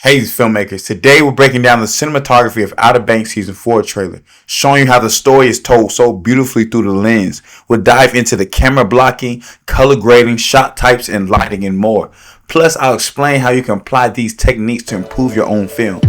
Hey filmmakers, today we're breaking down the cinematography of Outerbanks Season 4 trailer, showing you how the story is told so beautifully through the lens. We'll dive into the camera blocking, color grading, shot types, and lighting and more. Plus, I'll explain how you can apply these techniques to improve your own film.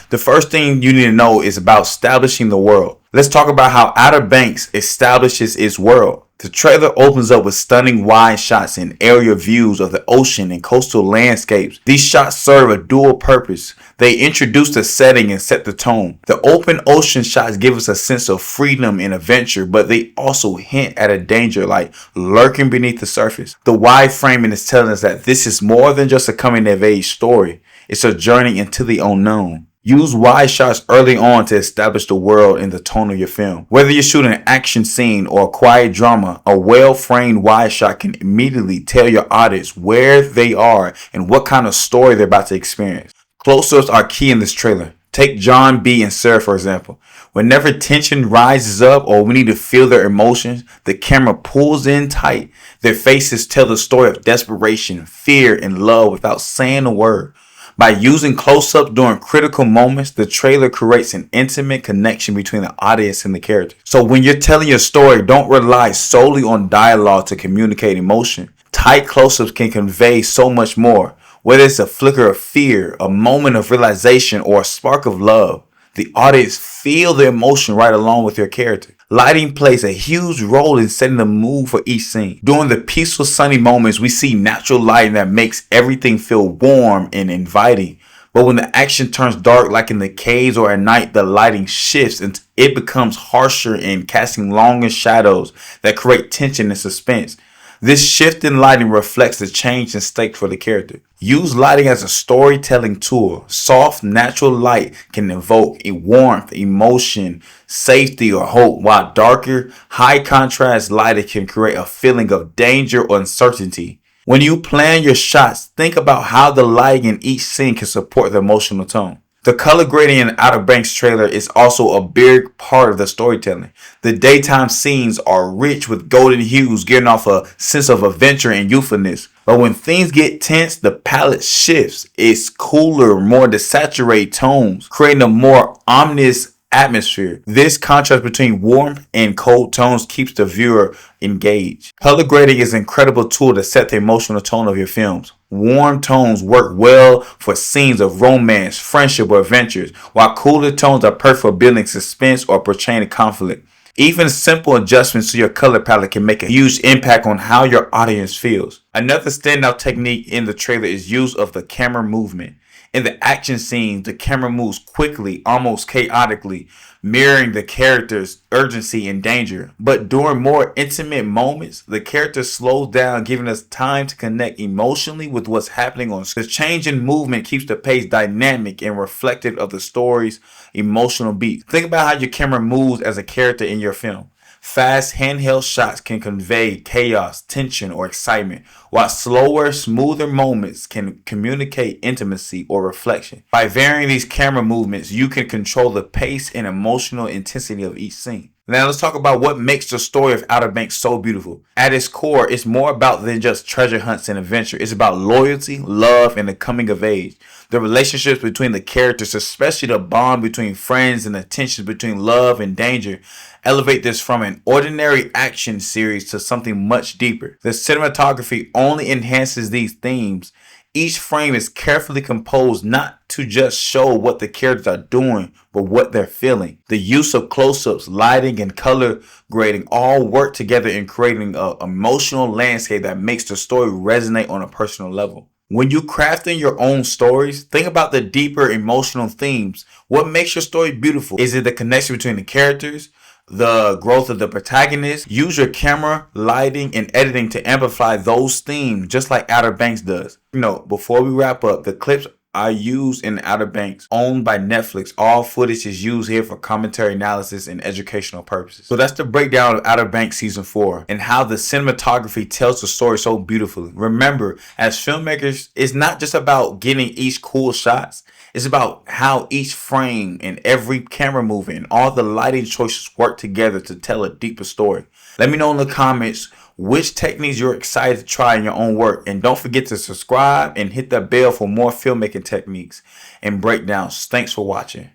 The first thing you need to know is about establishing the world. Let's talk about how Outer Banks establishes its world. The trailer opens up with stunning wide shots and aerial views of the ocean and coastal landscapes. These shots serve a dual purpose. They introduce the setting and set the tone. The open ocean shots give us a sense of freedom and adventure, but they also hint at a danger like lurking beneath the surface. The wide framing is telling us that this is more than just a coming of age story. It's a journey into the unknown. Use wide shots early on to establish the world and the tone of your film. Whether you're shooting an action scene or a quiet drama, a well-framed wide shot can immediately tell your audience where they are and what kind of story they're about to experience. Close-ups are key in this trailer. Take John B. and Sarah for example. Whenever tension rises up or we need to feel their emotions, the camera pulls in tight. Their faces tell the story of desperation, fear, and love without saying a word. By using close-ups during critical moments, the trailer creates an intimate connection between the audience and the character. So when you're telling your story, don't rely solely on dialogue to communicate emotion. Tight close-ups can convey so much more, whether it's a flicker of fear, a moment of realization, or a spark of love. The audience feel the emotion right along with your character. Lighting plays a huge role in setting the mood for each scene. During the peaceful sunny moments, we see natural lighting that makes everything feel warm and inviting. But when the action turns dark, like in the caves or at night, the lighting shifts and it becomes harsher and casting longer shadows that create tension and suspense. This shift in lighting reflects the change in stakes for the character. Use lighting as a storytelling tool. Soft, natural light can evoke a warmth, emotion, safety, or hope, while darker, high contrast lighting can create a feeling of danger or uncertainty. When you plan your shots, think about how the lighting in each scene can support the emotional tone. The color grading in Outer Banks trailer is also a big part of the storytelling. The daytime scenes are rich with golden hues, giving off a sense of adventure and youthfulness. But when things get tense, the palette shifts. It's cooler, more desaturated tones, creating a more ominous atmosphere. This contrast between warmth and cold tones keeps the viewer engaged. Color grading is an incredible tool to set the emotional tone of your films. Warm tones work well for scenes of romance, friendship, or adventures, while cooler tones are perfect for building suspense or portraying conflict. Even simple adjustments to your color palette can make a huge impact on how your audience feels. Another standout technique in the trailer is use of the camera movement. In the action scenes, the camera moves quickly, almost chaotically, mirroring the character's urgency and danger. But during more intimate moments, the character slows down, giving us time to connect emotionally with what's happening on screen. The change in movement keeps the pace dynamic and reflective of the story's emotional beat. Think about how your camera moves as a character in your film. Fast handheld shots can convey chaos, tension, or excitement, while slower, smoother moments can communicate intimacy or reflection. By varying these camera movements, you can control the pace and emotional intensity of each scene. Now let's talk about what makes the story of Outer Banks so beautiful. At its core, it's more about than just treasure hunts and adventure. It's about loyalty, love, and the coming of age. The relationships between the characters, especially the bond between friends and the tensions between love and danger, elevate this from an ordinary action series to something much deeper. The cinematography only enhances these themes. Each frame is carefully composed not to just show what the characters are doing, but what they're feeling. The use of close-ups, lighting, and color grading all work together in creating an emotional landscape that makes the story resonate on a personal level. When you're crafting your own stories, think about the deeper emotional themes. What makes your story beautiful? Is it the connection between the characters? The growth of the protagonist? Use your camera, lighting, and editing to amplify those themes, just like Outer Banks does. Before we wrap up, the clips I use in Outer Banks, owned by Netflix. All footage is used here for commentary analysis and educational purposes. So that's the breakdown of Outer Banks Season 4 and how the cinematography tells the story so beautifully. Remember, as filmmakers, it's not just about getting each cool shots. It's about how each frame and every camera movement and all the lighting choices work together to tell a deeper story. Let me know in the comments which techniques you're excited to try in your own work. And don't forget to subscribe and hit that bell for more filmmaking techniques and breakdowns. Thanks for watching.